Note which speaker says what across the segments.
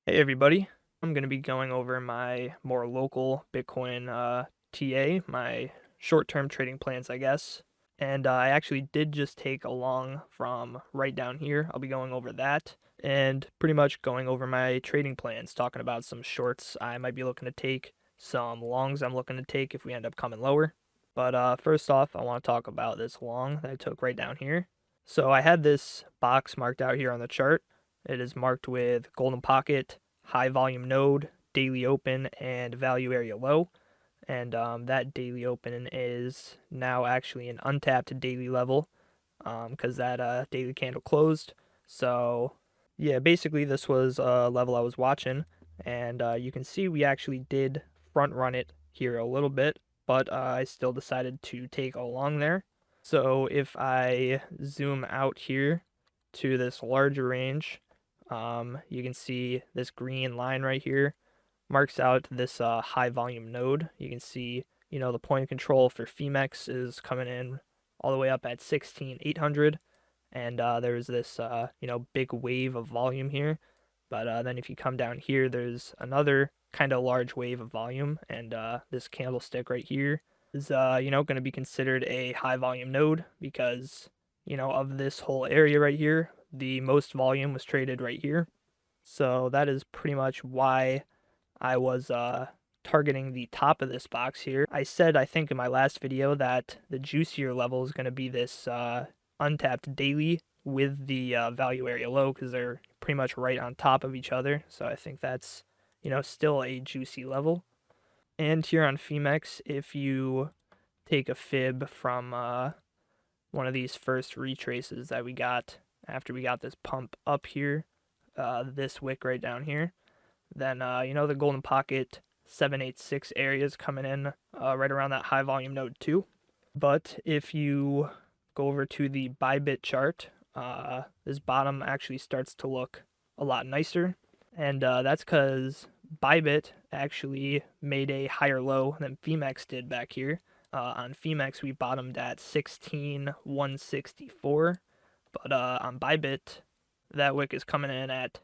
Speaker 1: Hey everybody, I'm going to be going over my more local Bitcoin TA, my short-term trading plans, I guess. And I actually did just take a long from right down here. I'll be going over that and pretty much going over my trading plans, talking about some shorts I might be looking to take, some longs I'm looking to take if we end up coming lower. But first off, I want to talk about this long that I took right down here. So I had this box marked out here on the chart. It is marked with golden pocket, high volume node, daily open, and value area low. And that daily open is now actually an untapped daily level because that daily candle closed. So yeah, basically this was a level I was watching, and you can see we actually did front run it here a little bit, but I still decided to take along there. So if I zoom out here to this larger range, you can see this green line right here marks out this high volume node. You can see, the point of control for Phemex is coming in all the way up at 16,800. And there's this, big wave of volume here. But then if you come down here, there's another kind of large wave of volume. And this candlestick right here is, going to be considered a high volume node because, of this whole area right here, the most volume was traded right here. So that is pretty much why I was targeting the top of this box here. I said, I think in my last video, that the juicier level is going to be this untapped daily with the value area low because they're pretty much right on top of each other. So I think that's, still a juicy level. And here on Phemex, if you take a fib from one of these first retraces that we got after we got this pump up here, this wick right down here, then the golden pocket 786 areas coming in right around that high volume node too. But if you go over to the Bybit chart, this bottom actually starts to look a lot nicer, and that's because Bybit actually made a higher low than Phemex did back here. On Phemex, we bottomed at 16,164, but on Bybit, that wick is coming in at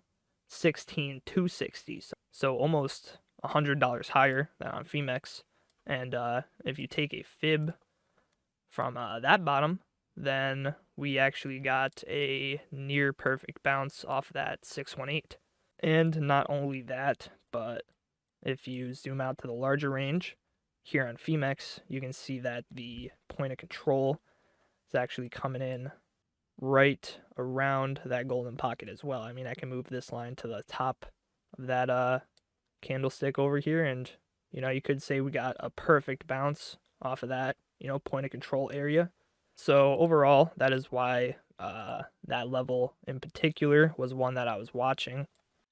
Speaker 1: 16,260, so almost $100 higher than on Phemex. And if you take a fib from that bottom, then we actually got a near perfect bounce off that 618. And not only that, but if you zoom out to the larger range here on Phemex, you can see that the point of control is actually coming in right around that golden pocket as well. I mean, I can move this line to the top of that candlestick over here, and you could say we got a perfect bounce off of that point of control area. So overall, that is why that level in particular was one that I was watching.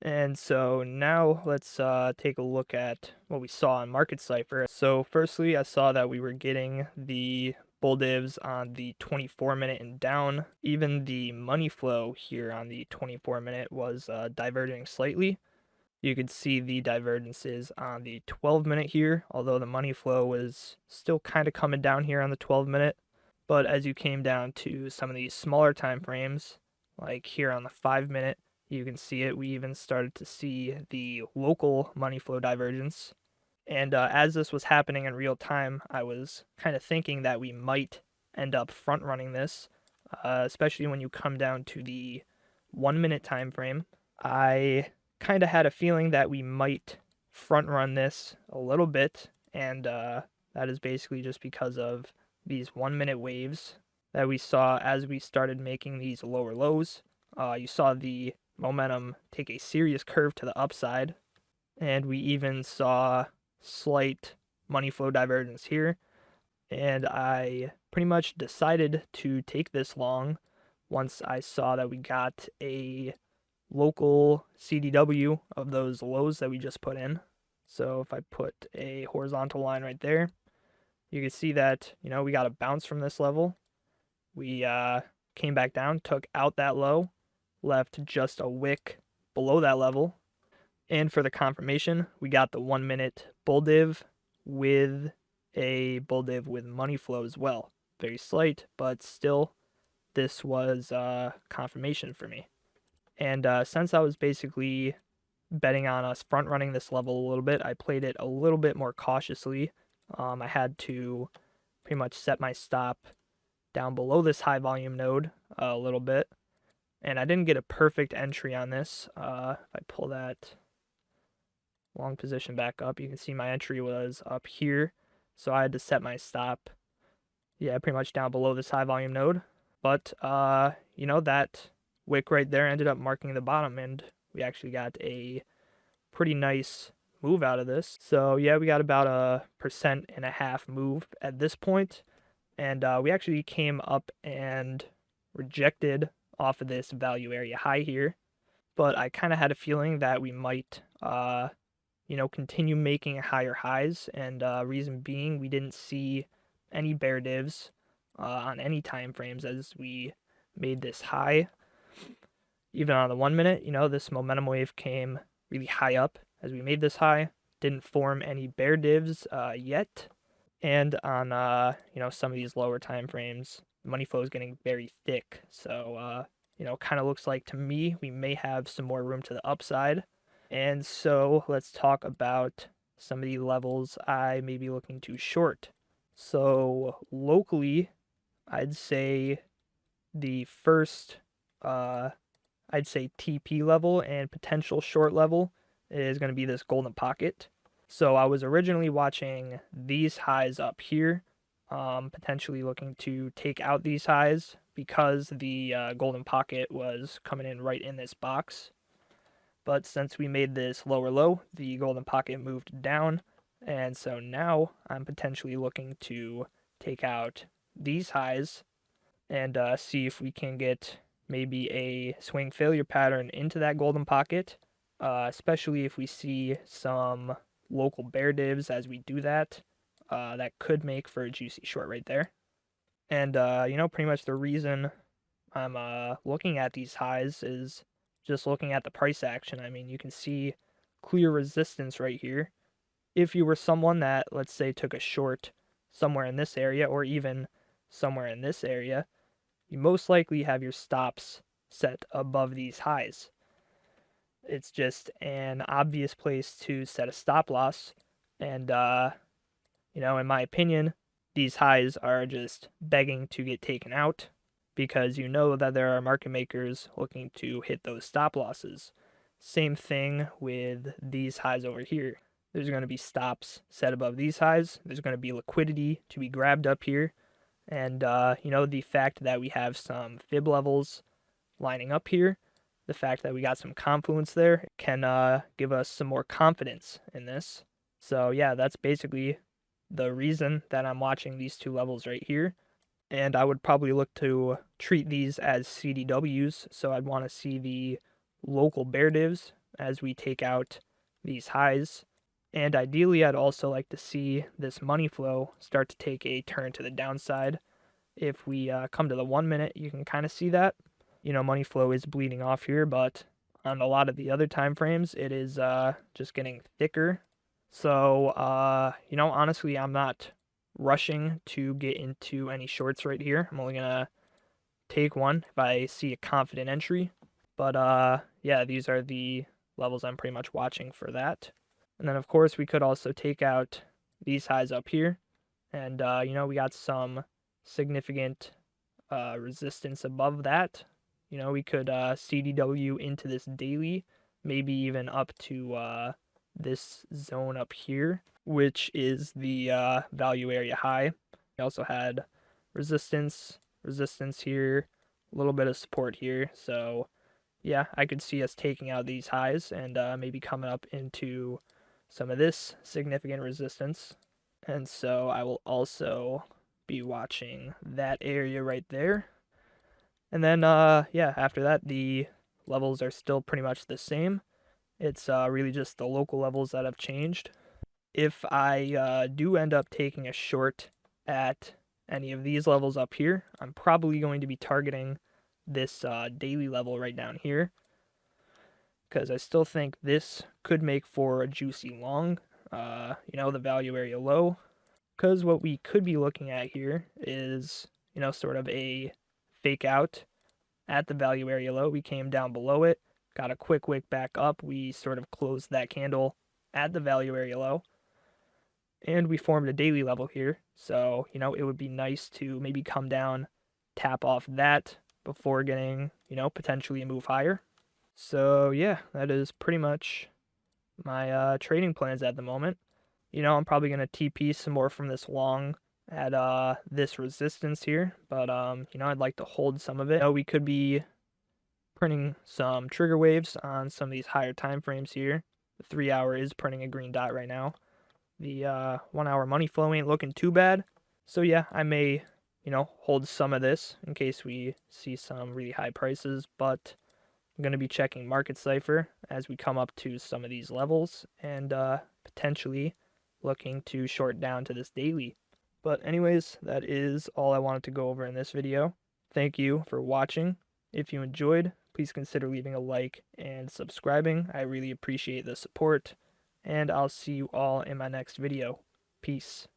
Speaker 1: And so now let's take a look at what we saw on Market Cipher. So firstly, I saw that we were getting the bull divs on the 24-minute and down. Even the money flow here on the 24-minute was diverging slightly. You could see the divergences on the 12-minute here, although the money flow was still kind of coming down here on the 12-minute. But as you came down to some of these smaller time frames, like here on the 5-minute, you can see it. We even started to see the local money flow divergence. And as this was happening in real time, I was kind of thinking that we might end up front running this, especially when you come down to the 1-minute time frame. I kind of had a feeling that we might front run this a little bit, and that is basically just because of these 1-minute waves that we saw as we started making these lower lows. You saw the momentum take a serious curve to the upside, and we even saw slight money flow divergence here. And I pretty much decided to take this long once I saw that we got a local CDW of those lows that we just put in. So if I put a horizontal line right there, you can see that, we got a bounce from this level. We came back down, took out that low, left just a wick below that level. And for the confirmation, we got the 1-minute bull div with a bull div with money flow as well. Very slight, but still, this was confirmation for me. And since I was basically betting on us front running this level a little bit. I played it a little bit more cautiously. I had to pretty much set my stop down below this high volume node a little bit, and I didn't get a perfect entry on this. If I pull that long position back up, you can see my entry was up here, so I had to set my stop, yeah, pretty much down below this high volume node. But that wick right there ended up marking the bottom, and we actually got a pretty nice move out of this. So yeah, we got about 1.5% move at this point, and we actually came up and rejected off of this value area high here. But I kind of had a feeling that we might continue making higher highs, and reason being, we didn't see any bear divs on any time frames as we made this high. Even on the 1 minute, this momentum wave came really high up as we made this high. Didn't form any bear divs yet. And on some of these lower time frames, money flow is getting very thick. So kind of looks like to me we may have some more room to the upside. And so let's talk about some of the levels I may be looking to short. So locally, I'd say the first, TP level and potential short level is going to be this golden pocket. So I was originally watching these highs up here, potentially looking to take out these highs because the golden pocket was coming in right in this box. But since we made this lower low, the golden pocket moved down, and so now I'm potentially looking to take out these highs and see if we can get maybe a swing failure pattern into that golden pocket, especially if we see some local bear divs as we do that. That could make for a juicy short right there. And, pretty much the reason I'm looking at these highs is just looking at the price action. I mean, you can see clear resistance right here. If you were someone that, let's say, took a short somewhere in this area or even somewhere in this area, you most likely have your stops set above these highs. It's just an obvious place to set a stop loss. And, in my opinion, these highs are just begging to get taken out, because you know that there are market makers looking to hit those stop losses. Same thing with these highs over here. There's going to be stops set above these highs. There's going to be liquidity to be grabbed up here. And, the fact that we have some fib levels lining up here, the fact that we got some confluence there can give us some more confidence in this. So, yeah, that's basically the reason that I'm watching these two levels right here. And I would probably look to treat these as CDWs, so I'd want to see the local bear divs as we take out these highs. And ideally, I'd also like to see this money flow start to take a turn to the downside. If we come to the 1 minute, you can kind of see that. Money flow is bleeding off here, but on a lot of the other time frames, it is just getting thicker. So, honestly, I'm not rushing to get into any shorts right here. I'm only gonna take one if I see a confident entry. But yeah, these are the levels I'm pretty much watching for that. And then of course we could also take out these highs up here, and we got some significant resistance above that. We could CDW into this daily, maybe even up to this zone up here, which is the value area high. We also had resistance here, a little bit of support here. So yeah, I could see us taking out these highs and maybe coming up into some of this significant resistance. And so I will also be watching that area right there. And then after that, the levels are still pretty much the same. It's really just the local levels that have changed. If I do end up taking a short at any of these levels up here, I'm probably going to be targeting this daily level right down here, because I still think this could make for a juicy long, the value area low, because what we could be looking at here is, sort of a fake out at the value area low. We came down below it, got a quick wick back up. We sort of closed that candle at the value area low, and we formed a daily level here. So, it would be nice to maybe come down, tap off that before getting, potentially a move higher. So, yeah, that is pretty much my trading plans at the moment. I'm probably going to TP some more from this long at this resistance here, but I'd like to hold some of it. We could be printing some trigger waves on some of these higher time frames here. The 3 hour is printing a green dot right now. The 1 hour money flow ain't looking too bad. So yeah, I may, hold some of this in case we see some really high prices, but I'm going to be checking Market Cipher as we come up to some of these levels and potentially looking to short down to this daily. But anyways, that is all I wanted to go over in this video. Thank you for watching. If you enjoyed, please consider leaving a like and subscribing. I really appreciate the support, and I'll see you all in my next video. Peace.